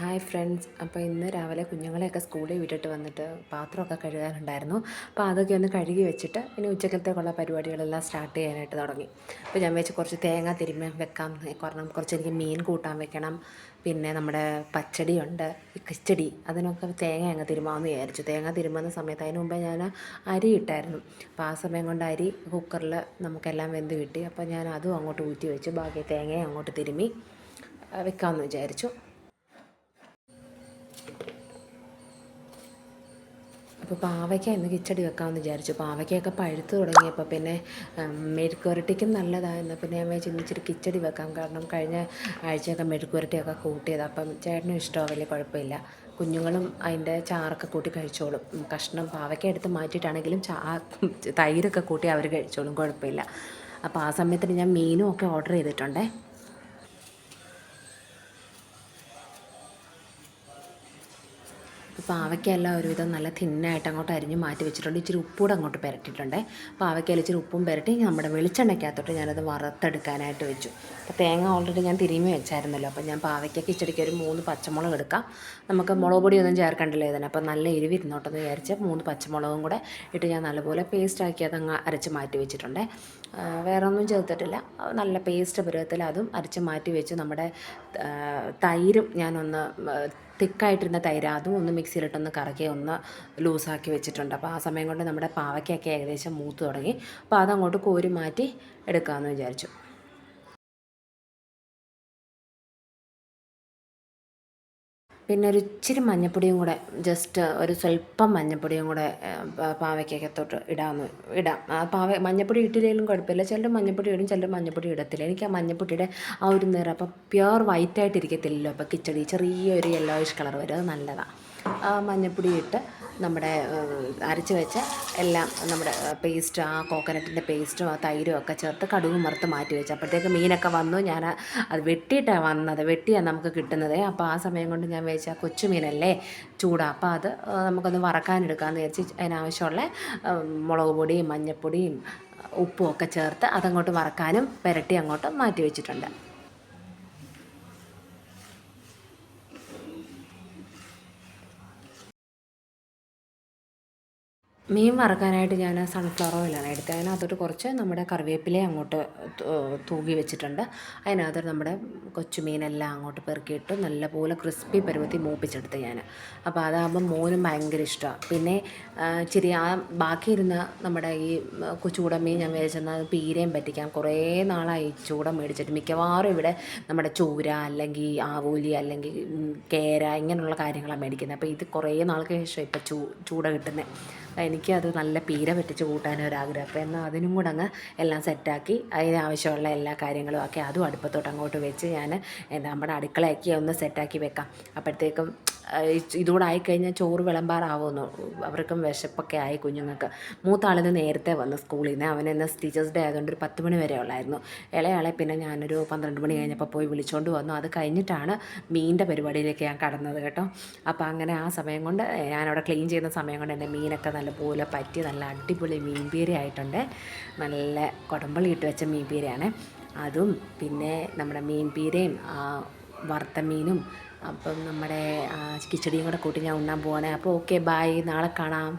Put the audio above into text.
Hi friends. അപ്പോൾ ഇന്ന് രാവിലെ കുഞ്ഞുങ്ങളെയൊക്കെ സ്കൂളിൽ വിട്ടിട്ട് വന്നിട്ട് പാത്രമൊക്കെ കഴുകാനുണ്ടായിരുന്നു. അപ്പോൾ അതൊക്കെ ഒന്ന് കഴുകി വെച്ചിട്ട് ഇനി ഉച്ചക്കലത്തേക്കുള്ള പരിപാടികളെല്ലാം സ്റ്റാർട്ട് ചെയ്യാനായിട്ട് തുടങ്ങി. അപ്പോൾ ഞാൻ വെച്ച് കുറച്ച് തേങ്ങ തിരുമ്മി വെക്കാം, കാരണം കുറച്ച് എനിക്ക് മീൻ കൂട്ടാൻ വെക്കണം. പിന്നെ നമ്മുടെ പച്ചടിയുണ്ട്, കിച്ചടി, അതിനൊക്കെ തേങ്ങ അങ്ങ് തിരുമാമെന്ന് വിചാരിച്ചു. തേങ്ങ തിരുമുന്ന സമയത്ത് അതിന് മുമ്പേ ഞാൻ അരി ഇട്ടായിരുന്നു. അപ്പോൾ ആ സമയം കൊണ്ട് അരി കുക്കറിൽ നമുക്കെല്ലാം വെന്ത് കിട്ടി. അപ്പോൾ ഞാൻ അതും അങ്ങോട്ട് ഊറ്റി വെച്ച് ബാക്കി തേങ്ങയും അങ്ങോട്ട് തിരുമ്മി വെക്കാമെന്ന് വിചാരിച്ചു. അപ്പോൾ പാവയ്ക്ക ഇന്ന് കിച്ചടി വെക്കാമെന്ന് വിചാരിച്ചു. പാവയ്ക്കയൊക്കെ പഴുത്ത് തുടങ്ങിയപ്പോൾ പിന്നെ മെഴുക്കുവരട്ടിക്കും നല്ലതായിരുന്നു. പിന്നെ ഞാൻ വിചാരിച്ചു ഇച്ചിരി കിച്ചടി വെക്കാം, കാരണം കഴിഞ്ഞ ആഴ്ചയൊക്കെ മെഴുക്കുവരട്ടിയൊക്കെ കൂട്ടിയത്. അപ്പം ചേട്ടനും ഇഷ്ടമോ, വലിയ കുഴപ്പമില്ല. കുഞ്ഞുങ്ങളും അതിൻ്റെ ചാറൊക്കെ കൂട്ടി കഴിച്ചോളും. കഷ്ണം പാവയ്ക്ക എടുത്ത് മാറ്റിയിട്ടാണെങ്കിലും തൈരൊക്കെ കൂട്ടി അവർ കഴിച്ചോളും, കുഴപ്പമില്ല. അപ്പോൾ ആ സമയത്തിന് ഞാൻ മീനും ഒക്കെ ഓർഡർ ചെയ്തിട്ടുണ്ടേ. പാവയ്ക്കെല്ലാം ഒരുവിധം നല്ല തിന്നായിട്ട് അങ്ങോട്ട് അരിഞ്ഞ് മാറ്റി വെച്ചിട്ടുണ്ട്. ഇച്ചിരി ഉപ്പൂടെ അങ്ങോട്ട് പുരട്ടിയിട്ടുണ്ട്. പാവയ്ക്കയിൽ ഇച്ചിരി ഉപ്പും പുരട്ടി നമ്മുടെ വെളിച്ചെണ്ണയ്ക്കകത്തോട്ട് ഞാനത് വറുത്തെടുക്കാനായിട്ട് വെച്ചു. അപ്പോൾ തേങ്ങ ഓൾറെഡി ഞാൻ തിരുമ്മി വെച്ചായിരുന്നല്ലോ. അപ്പോൾ ഞാൻ പാവയ്ക്കൊക്കെ ഇച്ചിടിക്ക് ഒരു 3 പച്ചമുളക് എടുക്കാം. നമുക്ക് മുളക് പൊടിയൊന്നും ചേർക്കണ്ടല്ലോ ഇതിന്. അപ്പോൾ നല്ല എരിവിരുന്നോട്ടെന്ന് വിചാരിച്ച് 3 പച്ചമുളകും കൂടെ ഇട്ട് ഞാൻ നല്ലപോലെ പേസ്റ്റാക്കി അതങ്ങ് അരച്ച് മാറ്റി വെച്ചിട്ടുണ്ട്. വേറെ ഒന്നും ചേർത്തിട്ടില്ല. നല്ല പേസ്റ്റ് പരുവത്തിൽ അതും അരച്ച് മാറ്റി വെച്ച് നമ്മുടെ തൈരും ഞാനൊന്ന് തിക്കായിട്ടിരുന്ന തൈര് അതും ഒന്ന് മിക്സിയിലിട്ടൊന്ന് കറക്കി ഒന്ന് ലൂസാക്കി വെച്ചിട്ടുണ്ട്. അപ്പോൾ ആ സമയം കൊണ്ട് നമ്മുടെ പാവയ്ക്കൊക്കെ ഏകദേശം മൂത്ത് തുടങ്ങി. അപ്പോൾ അതങ്ങോട്ട് കോരി മാറ്റി എടുക്കാമെന്ന് വിചാരിച്ചു. പിന്നെ ഒരു ഇച്ചിരി മഞ്ഞൾപ്പൊടിയും കൂടെ, ജസ്റ്റ് ഒരു സ്വല്പം മഞ്ഞൾപ്പൊടിയും കൂടെ പാവയ്ക്കകത്തോട്ട് ഇടാം. മഞ്ഞൾപ്പൊടി ഇട്ടില്ലെങ്കിലും കുഴപ്പമില്ല. ചിലർ മഞ്ഞൾപ്പൊടി ഇടും, ചിലർ മഞ്ഞൾപ്പൊടി ഇടത്തില്ല. എനിക്ക് ആ മഞ്ഞൾപ്പൊടിയുടെ ആ ഒരു നിറം, അപ്പം പ്യുവർ വൈറ്റായിട്ടിരിക്കത്തില്ലല്ലോ. അപ്പോൾ കിച്ചടി ചെറിയൊരു യെല്ലോയിഷ് കളർ വരും, അത് നല്ലതാണ്. മഞ്ഞൾപ്പൊടി ഇട്ട് നമ്മുടെ അരച്ച് വെച്ച എല്ലാം നമ്മുടെ പേസ്റ്റ്, ആ കോക്കനട്ടിൻ്റെ പേസ്റ്റും ആ തൈരും ഒക്കെ ചേർത്ത് കടുകും വറുത്ത് മാറ്റി വെച്ചു. അപ്പോഴത്തേക്ക് മീനൊക്കെ വന്നു. ഞാൻ അത് വെട്ടിയിട്ടാണ് വന്നത്, വെട്ടിയാണ് നമുക്ക് കിട്ടുന്നത്. അപ്പോൾ ആ സമയം കൊണ്ട് ഞാൻ വെച്ചാൽ കൊച്ചു മീനല്ലേ, ചൂടാ, അപ്പോൾ അത് നമുക്കൊന്ന് വറക്കാനെടുക്കാമെന്ന് വിചാരിച്ച് അതിനാവശ്യമുള്ള മുളക് പൊടിയും മഞ്ഞൾപ്പൊടിയും ഉപ്പും ഒക്കെ ചേർത്ത് അതങ്ങോട്ട് വറക്കാനും പുരട്ടി അങ്ങോട്ട് മാറ്റി വെച്ചിട്ടുണ്ട്. മീൻ വറക്കാനായിട്ട് ഞാൻ സൺഫ്ലവർ ഓയിലാണ് എടുത്തത്. അതിനകത്തോട്ട് കുറച്ച് നമ്മുടെ കറിവേപ്പിലയും അങ്ങോട്ട് തൂകി വെച്ചിട്ടുണ്ട്. അതിനകത്തോട്ട് നമ്മുടെ കൊച്ചുമീനെല്ലാം അങ്ങോട്ട് പെറുക്കിയിട്ട് നല്ലപോലെ ക്രിസ്പി പരുവത്തിൽ മൂപ്പിച്ചെടുത്ത് ഞാൻ. അപ്പോൾ അതാകുമ്പോൾ മോനും ഭയങ്കര ഇഷ്ടമാണ്. പിന്നെ ഇച്ചിരി ആ ബാക്കിയിരുന്ന നമ്മുടെ ഈ ചൂടമീൻ ഞാൻ വിചാരിച്ചെന്നാൽ പീരയും പറ്റിക്കാം. കുറേ നാളായി ചൂട മേടിച്ചിട്ട്. മിക്കവാറും ഇവിടെ നമ്മുടെ ചൂര അല്ലെങ്കിൽ ആവൂലി അല്ലെങ്കിൽ കേര ഇങ്ങനെയുള്ള കാര്യങ്ങളാണ് മേടിക്കുന്നത്. അപ്പോൾ ഇത് കുറേ നാൾക്ക് ശേഷം ഇപ്പോൾ ചൂട കിട്ടുന്നത്. എനിക്കത് നല്ല പീര പറ്റിച്ച് കൂട്ടാനൊരാഗ്രഹം. അപ്പോൾ എന്നാൽ അതിനും കൂടെ അങ്ങ് എല്ലാം സെറ്റാക്കി അതിനാവശ്യമുള്ള എല്ലാ കാര്യങ്ങളും ആക്കി അതും അടുപ്പത്തോട്ട് അങ്ങോട്ട് വെച്ച് ഞാൻ നമ്മുടെ അടുക്കളയൊക്കെ ഒന്ന് സെറ്റാക്കി വെക്കാം. അപ്പോഴത്തേക്കും ഇതുകൂടെ ആയിക്കഴിഞ്ഞാൽ ചോറ് വിളമ്പാറാവുമെന്നു. അവർക്കും വിശപ്പൊക്കെ ആയി കുഞ്ഞുങ്ങൾക്ക്. മൂത്താളിന് നേരത്തെ വന്നു സ്കൂളിൽ നിന്ന്. അവനെന്ന് ടീച്ചേഴ്സ് ഡേ ആയതുകൊണ്ട് ഒരു 10 മണി വരെ ഉള്ളായിരുന്നു. ഇളയാളെ പിന്നെ ഞാനൊരു 12 മണി കഴിഞ്ഞപ്പോൾ പോയി വിളിച്ചുകൊണ്ട് വന്നു. അത് കഴിഞ്ഞിട്ടാണ് മീനിൻ്റെ പരിപാടിയിലേക്ക് ഞാൻ കടന്നത് കേട്ടോ. അപ്പോൾ അങ്ങനെ ആ സമയം കൊണ്ട് ഞാനവിടെ ക്ലീൻ ചെയ്യുന്ന സമയം കൊണ്ട് എൻ്റെ മീനൊക്കെ നല്ലപോലെ പറ്റി നല്ല അടിപൊളി മീൻ പീര ആയിട്ടുണ്ട്. നല്ല കുടമ്പളി ഇട്ട് വെച്ച മീൻ പീരയാണ് അതും. പിന്നെ നമ്മുടെ മീൻ പീരയും വറുത്ത മീനും അപ്പം നമ്മുടെ കിച്ചടിയും കൂടെ കൂട്ടി ഞാൻ ഉണ്ണാൻ പോവാണ്. അപ്പോൾ ഓക്കെ, ബൈ, നാളെ കാണാം.